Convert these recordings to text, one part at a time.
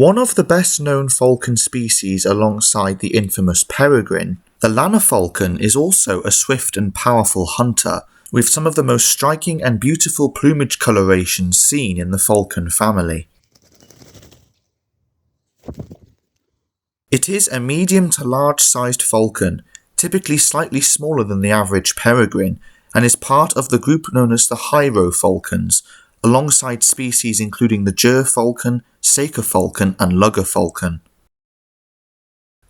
One of the best known falcon species alongside the infamous peregrine, the Lanner Falcon is also a swift and powerful hunter, with some of the most striking and beautiful plumage colorations seen in the falcon family. It is a medium to large sized falcon, typically slightly smaller than the average peregrine, and is part of the group known as the Hyro falcons, alongside species including the Ger falcon, Saker falcon and Lugger falcon.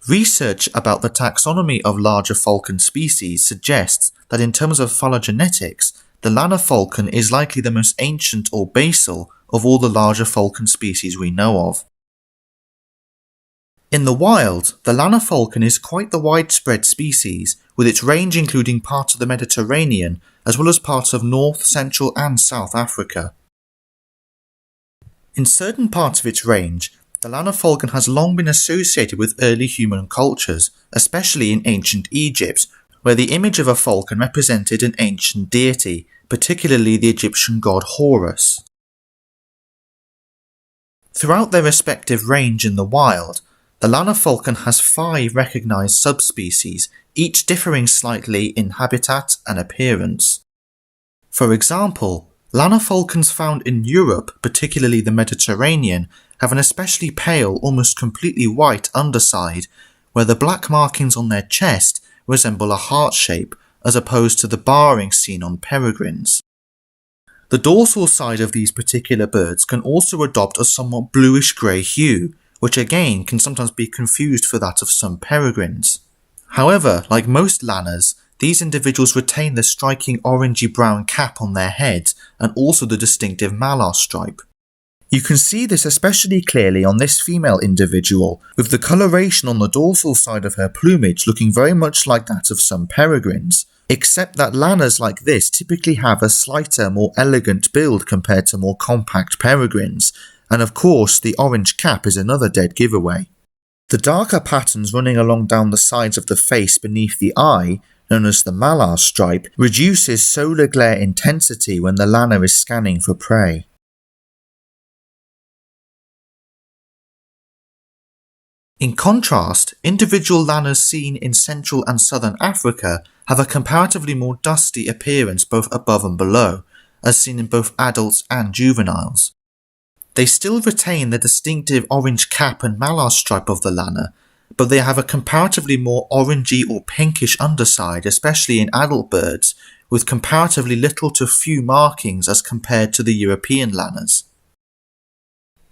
Research about the taxonomy of larger falcon species suggests that in terms of phylogenetics, the Lanner falcon is likely the most ancient or basal of all the larger falcon species we know of. In the wild, the Lanner falcon is quite the widespread species, with its range including parts of the Mediterranean as well as parts of North, Central and South Africa. In certain parts of its range, the Lanner falcon has long been associated with early human cultures, especially in ancient Egypt, where the image of a falcon represented an ancient deity, particularly the Egyptian god Horus. Throughout their respective range in the wild, the Lanner falcon has 5 recognised subspecies, each differing slightly in habitat and appearance. For example, Lanner falcons found in Europe, particularly the Mediterranean, have an especially pale, almost completely white underside, where the black markings on their chest resemble a heart shape, as opposed to the barring seen on peregrines. The dorsal side of these particular birds can also adopt a somewhat bluish-grey hue, which again can sometimes be confused for that of some peregrines. However, like most lanners, these individuals retain the striking orangey-brown cap on their heads and also the distinctive malar stripe. You can see this especially clearly on this female individual, with the coloration on the dorsal side of her plumage looking very much like that of some peregrines, except that lanners like this typically have a slighter, more elegant build compared to more compact peregrines, and of course the orange cap is another dead giveaway. The darker patterns running along down the sides of the face beneath the eye, known as the malar stripe, reduces solar glare intensity when the lanner is scanning for prey. In contrast, individual lanners seen in Central and Southern Africa have a comparatively more dusty appearance both above and below, as seen in both adults and juveniles. They still retain the distinctive orange cap and malar stripe of the lanner, but they have a comparatively more orangey or pinkish underside, especially in adult birds, with comparatively little to few markings as compared to the European lanners.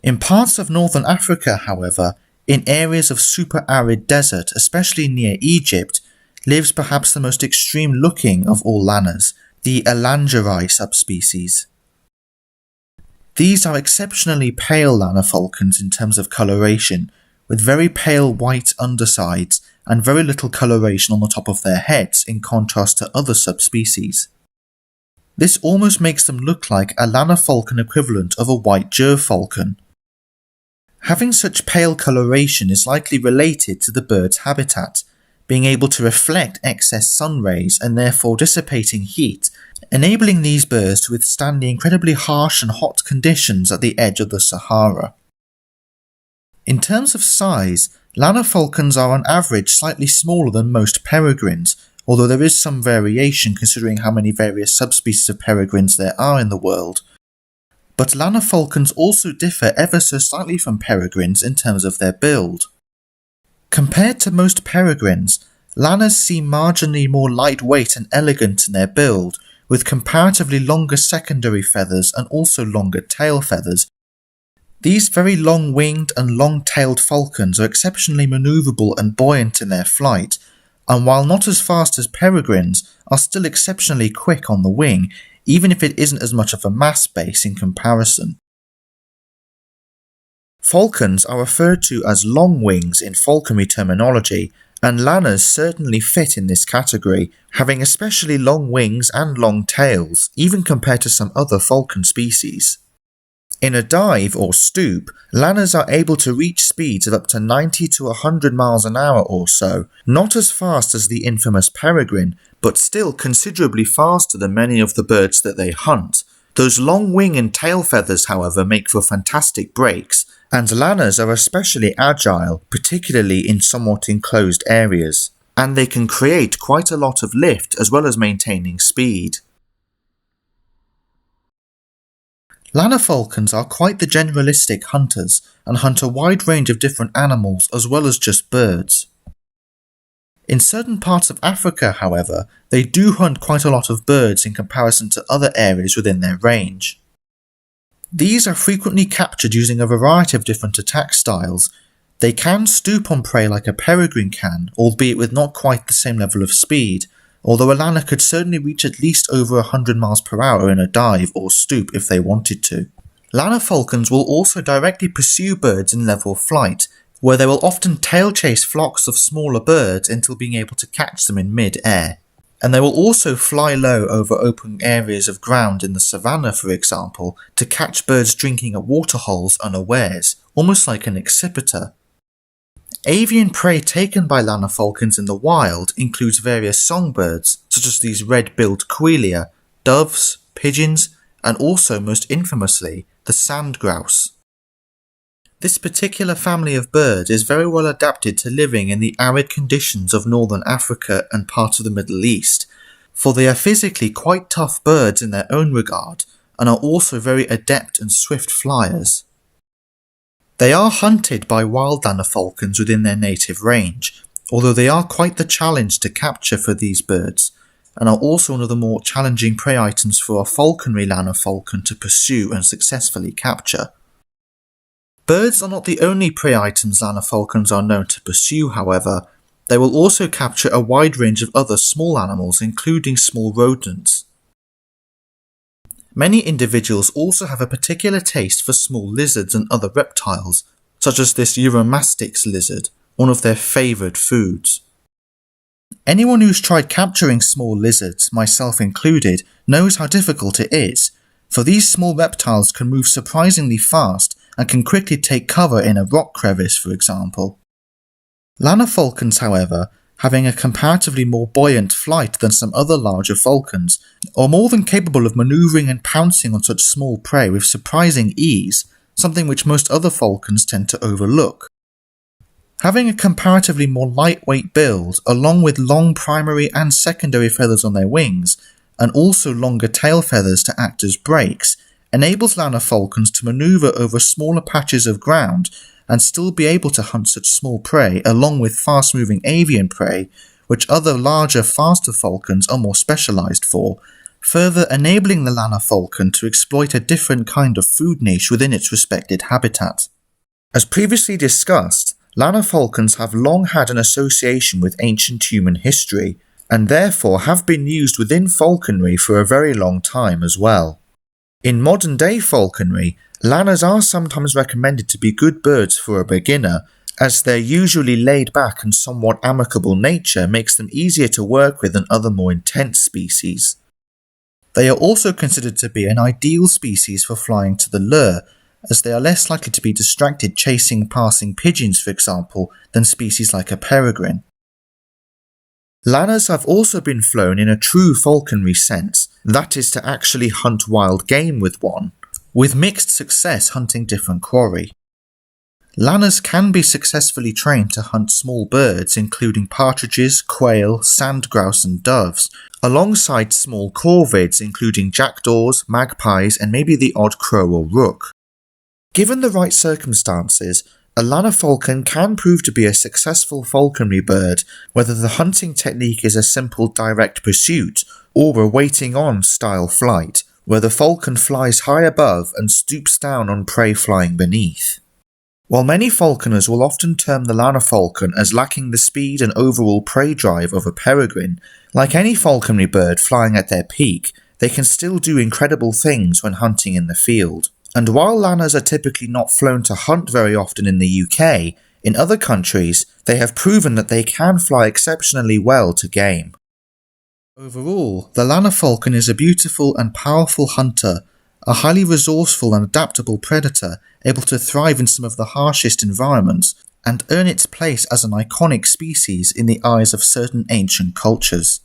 In parts of northern Africa, however, in areas of super-arid desert, especially near Egypt, lives perhaps the most extreme looking of all lanners, the Elangeri subspecies. These are exceptionally pale Lanner falcons in terms of coloration, with very pale white undersides and very little coloration on the top of their heads in contrast to other subspecies. This almost makes them look like a Lanner falcon equivalent of a white Ger falcon. Having such pale coloration is likely related to the bird's habitat, being able to reflect excess sun rays and therefore dissipating heat, enabling these birds to withstand the incredibly harsh and hot conditions at the edge of the Sahara. In terms of size, Lanner falcons are on average slightly smaller than most peregrines, although there is some variation considering how many various subspecies of peregrines there are in the world. But Lanner falcons also differ ever so slightly from peregrines in terms of their build. Compared to most peregrines, lanners seem marginally more lightweight and elegant in their build, with comparatively longer secondary feathers and also longer tail feathers. These very long-winged and long-tailed falcons are exceptionally manoeuvrable and buoyant in their flight, and while not as fast as peregrines, are still exceptionally quick on the wing, even if it isn't as much of a mass base in comparison. Falcons are referred to as long wings in falconry terminology, and lanners certainly fit in this category, having especially long wings and long tails, even compared to some other falcon species. In a dive or stoop, lanners are able to reach speeds of up to 90 to 100 miles an hour or so, not as fast as the infamous peregrine, but still considerably faster than many of the birds that they hunt. Those long wing and tail feathers, however, make for fantastic breaks, And lanners are especially agile, particularly in somewhat enclosed areas, and they can create quite a lot of lift as well as maintaining speed. Lanner falcons are quite the generalistic hunters and hunt a wide range of different animals as well as just birds. In certain parts of Africa, however, they do hunt quite a lot of birds in comparison to other areas within their range. These are frequently captured using a variety of different attack styles. They can stoop on prey like a peregrine can, albeit with not quite the same level of speed, although a lanner could certainly reach at least over 100 miles per hour in a dive or stoop if they wanted to. Lanner falcons will also directly pursue birds in level flight, where they will often tail chase flocks of smaller birds until being able to catch them in mid-air. And they will also fly low over open areas of ground in the savannah, for example, to catch birds drinking at waterholes unawares, almost like an accipiter. Avian prey taken by Lanner falcons in the wild includes various songbirds, such as these red-billed quelea, doves, pigeons, and also, most infamously, the sand grouse. This particular family of birds is very well adapted to living in the arid conditions of northern Africa and parts of the Middle East, for they are physically quite tough birds in their own regard, and are also very adept and swift flyers. They are hunted by wild Lanner falcons within their native range, although they are quite the challenge to capture for these birds, and are also one of the more challenging prey items for a falconry Lanner falcon to pursue and successfully capture. Birds are not the only prey items Lanner falcons are known to pursue, however. They will also capture a wide range of other small animals, including small rodents. Many individuals also have a particular taste for small lizards and other reptiles, such as this Euromastix lizard, one of their favoured foods. Anyone who's tried capturing small lizards, myself included, knows how difficult it is, for these small reptiles can move surprisingly fast and can quickly take cover in a rock crevice, for example. Lanner falcons, however, having a comparatively more buoyant flight than some other larger falcons, are more than capable of manoeuvring and pouncing on such small prey with surprising ease, something which most other falcons tend to overlook. Having a comparatively more lightweight build, along with long primary and secondary feathers on their wings, and also longer tail feathers to act as brakes, enables Lanner falcons to manoeuvre over smaller patches of ground and still be able to hunt such small prey along with fast-moving avian prey, which other larger, faster falcons are more specialised for, further enabling the Lanner falcon to exploit a different kind of food niche within its respected habitat. As previously discussed, Lanner falcons have long had an association with ancient human history, and therefore have been used within falconry for a very long time as well. In modern day falconry, lanners are sometimes recommended to be good birds for a beginner, as their usually laid back and somewhat amicable nature makes them easier to work with than other more intense species. They are also considered to be an ideal species for flying to the lure, as they are less likely to be distracted chasing passing pigeons, for example, than species like a peregrine. Lanners have also been flown in a true falconry sense, that is to actually hunt wild game with one, with mixed success hunting different quarry. Lanners can be successfully trained to hunt small birds including partridges, quail, sand grouse and doves, alongside small corvids including jackdaws, magpies and maybe the odd crow or rook. Given the right circumstances, a Lanner falcon can prove to be a successful falconry bird, whether the hunting technique is a simple direct pursuit or a waiting on style flight, where the falcon flies high above and stoops down on prey flying beneath. While many falconers will often term the Lanner falcon as lacking the speed and overall prey drive of a peregrine, like any falconry bird flying at their peak, they can still do incredible things when hunting in the field. And while lanners are typically not flown to hunt very often in the UK, in other countries they have proven that they can fly exceptionally well to game. Overall, the Lanner falcon is a beautiful and powerful hunter, a highly resourceful and adaptable predator able to thrive in some of the harshest environments and earn its place as an iconic species in the eyes of certain ancient cultures.